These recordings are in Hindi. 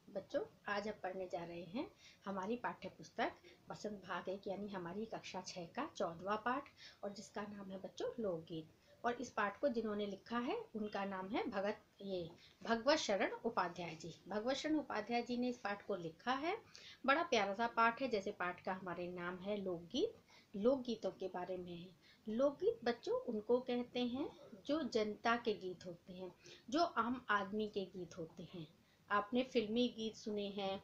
बच्चों, आज हम पढ़ने जा रहे हैं हमारी पाठ्य पुस्तक बसंत भाग 1 यानी हमारी कक्षा 6 का 14वां पाठ, और जिसका नाम है बच्चों लोकगीत। और इस पाठ को जिन्होंने लिखा है उनका नाम है भगवत शरण उपाध्याय जी। भगवत शरण उपाध्याय जी ने इस पाठ को लिखा है। बड़ा प्यारा सा पाठ है। जैसे पाठ का हमारे नाम है लोकगीत, लोकगीतों के बारे में है। लोकगीत बच्चों उनको कहते हैं जो जनता के गीत होते हैं, जो आम आदमी के गीत होते हैं। आपने फिल्मी गीत सुने हैं,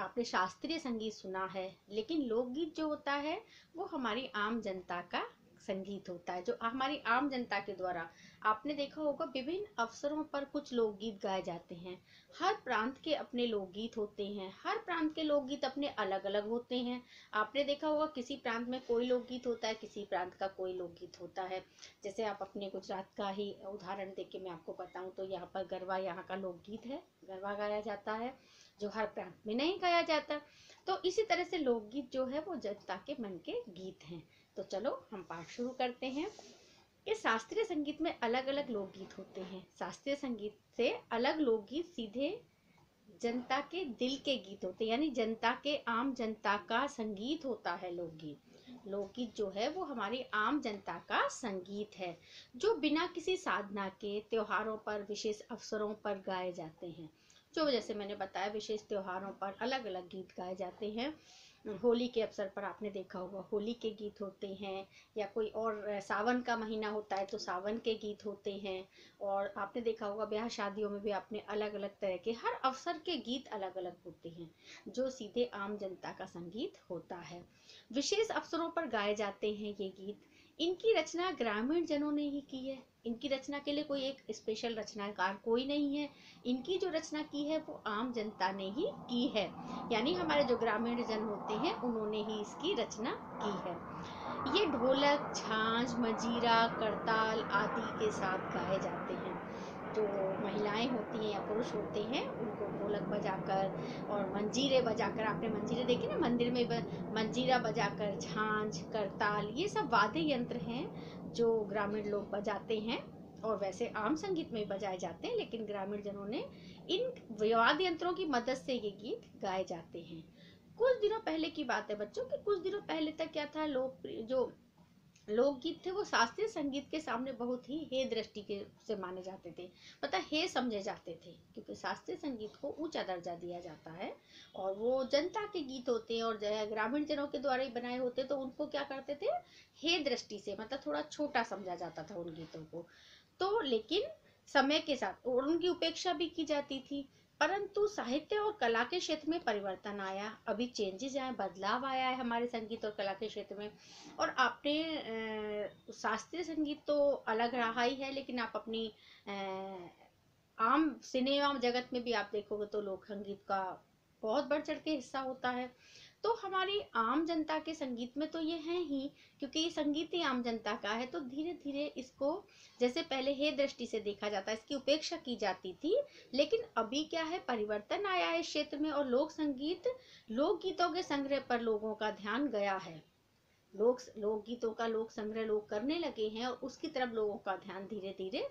आपने शास्त्रीय संगीत सुना है, लेकिन लोकगीत जो होता है वो हमारी आम जनता का संगीत होता है, जो हमारी आम जनता के द्वारा। आपने देखा होगा विभिन्न अवसरों पर कुछ लोकगीत गाए जाते हैं। हर प्रांत के अपने लोकगीत होते हैं, हर प्रांत के लोकगीत अपने अलग अलग होते हैं। आपने देखा होगा किसी प्रांत में कोई लोकगीत होता है, किसी प्रांत का कोई लोकगीत होता है। जैसे आप अपने गुजरात का ही उदाहरण देके के मैं आपको बताऊं तो यहाँ पर गरबा यहाँ का लोकगीत है, गरबा गाया जाता है, जो हर प्रांत में नहीं गाया जाता। तो इसी तरह से लोकगीत जो है वो जनता के मन के गीत हैं। तो चलो हम पाठ शुरू करते हैं। कि शास्त्रीय संगीत में अलग अलग लोकगीत होते हैं। शास्त्रीय संगीत से अलग लोकगीत सीधे जनता के दिल के गीत होते हैं, यानी जनता के आम जनता का संगीत होता है लोकगीत। लोकगीत जो है वो हमारी आम जनता का संगीत है, जो बिना किसी साधना के त्योहारों पर, विशेष अवसरों पर गाए जाते हैं। जो जैसे मैंने बताया विशेष त्योहारों पर अलग अलग गीत गाए जाते हैं। होली के अवसर पर आपने देखा होगा होली के गीत होते हैं, या कोई और सावन का महीना होता है तो सावन के गीत होते हैं। और आपने देखा होगा ब्याह शादियों में भी आपने अलग अलग तरह के हर अवसर के गीत अलग अलग होते हैं, जो सीधे आम जनता का संगीत होता है। विशेष अवसरों पर गाए जाते हैं ये गीत। इनकी रचना ग्रामीण जनों ने ही की है। इनकी रचना के लिए कोई एक स्पेशल रचनाकार कोई नहीं है। इनकी जो रचना की है वो आम जनता ने ही की है, यानी हमारे जो ग्रामीण जन होते हैं उन्होंने ही इसकी रचना की है। ये ढोलक, झांझ, मजीरा, करताल आदि के साथ गाए जाते हैं। जो महिलाएं होती हैं या पुरुष होते हैं उनको ढोलक बजाकर और मंजीरे बजाकर, आपने मंजीरे देखे ना मंदिर में, मंजीरा बजाकर, झांझ, करताल, ये सब वाद्य यंत्र हैं जो ग्रामीण लोग बजाते हैं। और वैसे आम संगीत में बजाए जाते हैं, लेकिन ग्रामीण जनों ने इन वाद्य यंत्रों की मदद से ये गीत गाए जाते हैं। कुछ दिनों पहले की बात है बच्चों कि कुछ दिनों पहले तक क्या था, जो लोकगीत थे वो शास्त्रीय संगीत के सामने बहुत ही हे दृष्टि के से माने जाते थे, मतलब हे समझे जाते थे, क्योंकि शास्त्रीय संगीत को ऊंचा दर्जा दिया जाता है और वो जनता के गीत होते हैं और ग्रामीण जनों के द्वारा ही बनाए होते, तो उनको क्या करते थे, हे दृष्टि से, मतलब थोड़ा छोटा समझा जाता था उन गीतों को। तो लेकिन समय के साथ और उनकी उपेक्षा भी की जाती थी, परंतु साहित्य और कला के क्षेत्र में परिवर्तन आया। अभी चेंजेस आए, बदलाव आया है हमारे संगीत और कला के क्षेत्र में। और आपने शास्त्रीय संगीत तो अलग रहा ही है, लेकिन आप अपनी आम सिनेमा जगत में भी आप देखोगे तो लोक संगीत का बहुत बढ़ चढ़ के हिस्सा होता है। तो हमारी आम जनता के संगीत में तो ये है ही, क्योंकि ये संगीत ही आम जनता का है, तो धीरे धीरे इसको, जैसे पहले हे दृष्टि से देखा जाता है, इसकी उपेक्षा की जाती थी, लेकिन अभी क्या है, परिवर्तन आया है इस क्षेत्र में और लोक संगीत, लोकगीतों के संग्रह पर लोगों का ध्यान गया है। लोकगीतों का लोक संग्रह लोग करने लगे हैं और उसकी तरफ लोगों का ध्यान धीरे धीरे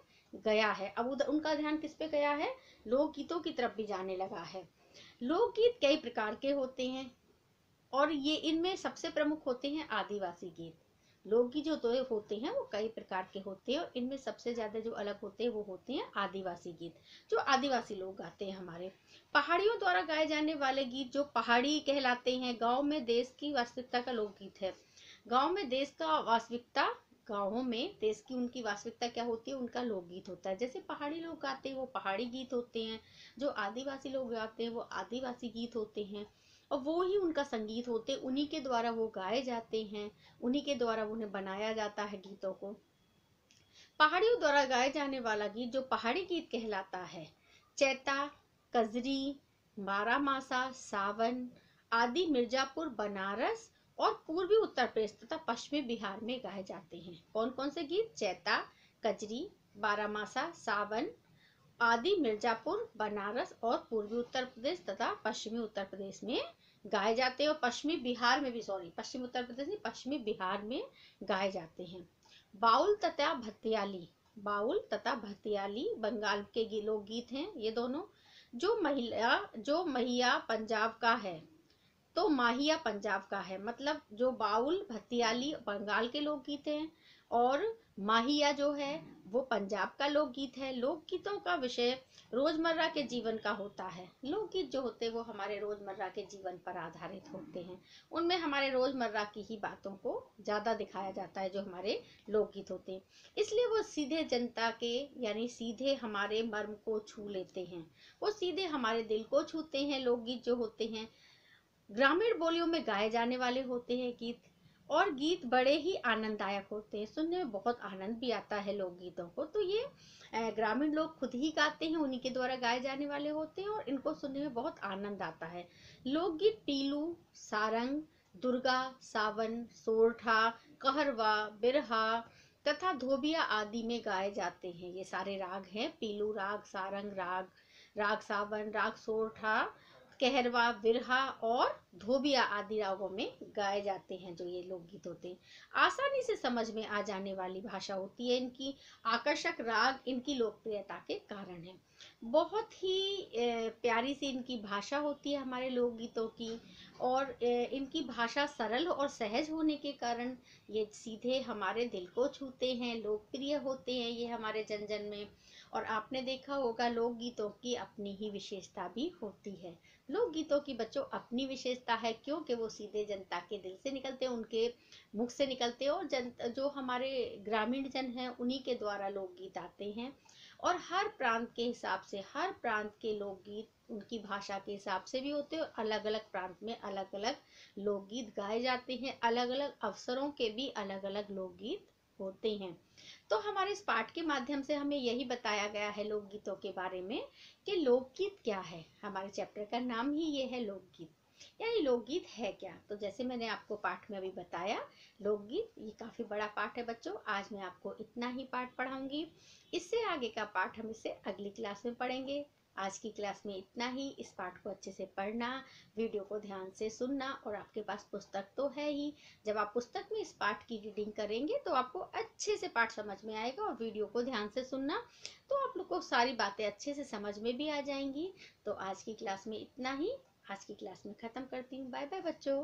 गया है। अब उनका ध्यान किस पे गया है, लोकगीतों की तरफ भी जाने लगा है। लोकगीत कई प्रकार के होते हैं और ये इनमें सबसे प्रमुख होते हैं आदिवासी गीत। लोकगीत जो तो होते हैं वो कई प्रकार के होते हैं और इनमें सबसे ज्यादा जो अलग होते हैं वो होते हैं आदिवासी गीत, जो आदिवासी लोग गाते हैं। हमारे पहाड़ियों द्वारा गाए जाने वाले गीत जो पहाड़ी कहलाते हैं। गांव में देश की वास्तविकता का लोकगीत है। गांव में देश का वास्तविकता, गाँवों में देश की उनकी वास्तविकता क्या होती है, उनका लोकगीत होता है। जैसे पहाड़ी लोग गाते हैं वो पहाड़ी गीत होते हैं, जो आदिवासी लोग गाते हैं वो आदिवासी गीत होते हैं, और वो ही उनका संगीत होते हैं, उन्हीं के द्वारा वो गाए जाते हैं, उन्हीं के द्वारा उन्हें बनाया जाता है गीतों को। पहाड़ियों द्वारा गाए जाने वाला गीत जो पहाड़ी गीत कहलाता है, चैता, कजरी, बारामासा, सावन आदि मिर्जापुर, बनारस और पूर्वी उत्तर प्रदेश तथा पश्चिमी बिहार में गाए जाते हैं। कौन कौन से गीत, चैता, कजरी, बारामासा, सावन आदि मिर्जापुर, बनारस और पूर्वी उत्तर प्रदेश तथा पश्चिमी उत्तर प्रदेश में गाए जाते हैं। और पश्चिमी बिहार में भी, सॉरी, पश्चिमी उत्तर प्रदेश नहीं, पश्चिमी बिहार में गाए जाते हैं। बाउल तथा भतियाली, बाउल तथा भतियाली बंगाल के लोकगीत हैं ये दोनों, जो महिया पंजाब का है तो माहिया पंजाब का है। मतलब जो बाउल भतियाली बंगाल के लोकगीत हैं और माहिया जो है वो पंजाब का लोकगीत है। लोकगीतों का विषय रोजमर्रा के जीवन का होता है। लोकगीत जो होते हैं वो हमारे रोजमर्रा के जीवन पर आधारित होते हैं। उनमें हमारे रोजमर्रा की ही बातों को ज्यादा दिखाया जाता है जो हमारे लोकगीत होते हैं। इसलिए वो सीधे जनता के यानी सीधे हमारे मर्म को छू लेते हैं। वो सीधे हमारे दिल को छूते हैं। लोकगीत जो होते हैं ग्रामीण बोलियों में गाए जाने वाले होते हैं गीत, और गीत बड़े ही आनंददायक होते हैं। सुनने में बहुत आनंद भी आता है लोकगीतों को। तो ये ग्रामीण लोग खुद ही गाते हैं, उन्हीं के द्वारा गाए जाने वाले होते हैं और इनको सुनने में बहुत आनंद आता है। लोकगीत पीलू, सारंग, दुर्गा, सावन, सोरठा, कहरवा, बिरहा तथा धोबिया आदि में गाए जाते हैं। ये सारे राग हैं, पीलू राग, सारंग राग, राग सावन, राग सोरठा, कहरवा, बिरहा और धोबिया आदि रागों में गाए जाते हैं जो ये लोकगीत होते हैं। आसानी से समझ में आ जाने वाली भाषा होती है इनकी। आकर्षक राग इनकी लोकप्रियता के कारण है। बहुत ही प्यारी सी इनकी भाषा होती है हमारे लोकगीतों की, और इनकी भाषा सरल और सहज होने के कारण ये सीधे हमारे दिल को छूते हैं, लोकप्रिय होते हैं ये हमारे जन जन में। और आपने देखा होगा लोकगीतों की अपनी ही विशेषता भी होती है। लोकगीतों की बच्चों अपनी विशेषता है क्योंकि वो सीधे जनता के दिल से निकलते हैं, उनके मुख से निकलते हैं, और जो हमारे ग्रामीण जन हैं उन्हीं के द्वारा लोकगीत आते हैं। और हर प्रांत के हिसाब से, हर प्रांत के लोकगीत उनकी भाषा के हिसाब से भी होते हैं, और अलग अलग प्रांत में अलग अलग लोकगीत गाए जाते हैं। अलग अलग अवसरों के भी अलग अलग लोकगीत होते हैं। तो हमारे इस पाठ के माध्यम से हमें यही बताया गया है लोकगीतों के बारे में कि लोकगीत क्या है। हमारे चैप्टर का नाम ही ये है लोकगीत, यानी लोकगीत है क्या। तो जैसे मैंने आपको पाठ में अभी बताया, लोकगीत ये काफी बड़ा पाठ है बच्चों। आज मैं आपको इतना ही पाठ पढ़ाऊंगी। इससे आगे का पाठ हम इसे अगली क्लास में पढ़ेंगे। आज की क्लास में इतना ही। इस पाठ को अच्छे से पढ़ना, वीडियो को ध्यान से सुनना, और आपके पास पुस्तक तो है ही। जब आप पुस्तक में इस पाठ की रीडिंग करेंगे तो आपको अच्छे से पाठ समझ में आएगा, और वीडियो को ध्यान से सुनना तो आप लोग को सारी बातें अच्छे से समझ में भी आ जाएंगी। तो आज की क्लास में इतना ही। आज की क्लास में ख़त्म करती हूँ। बाय बाय बच्चों।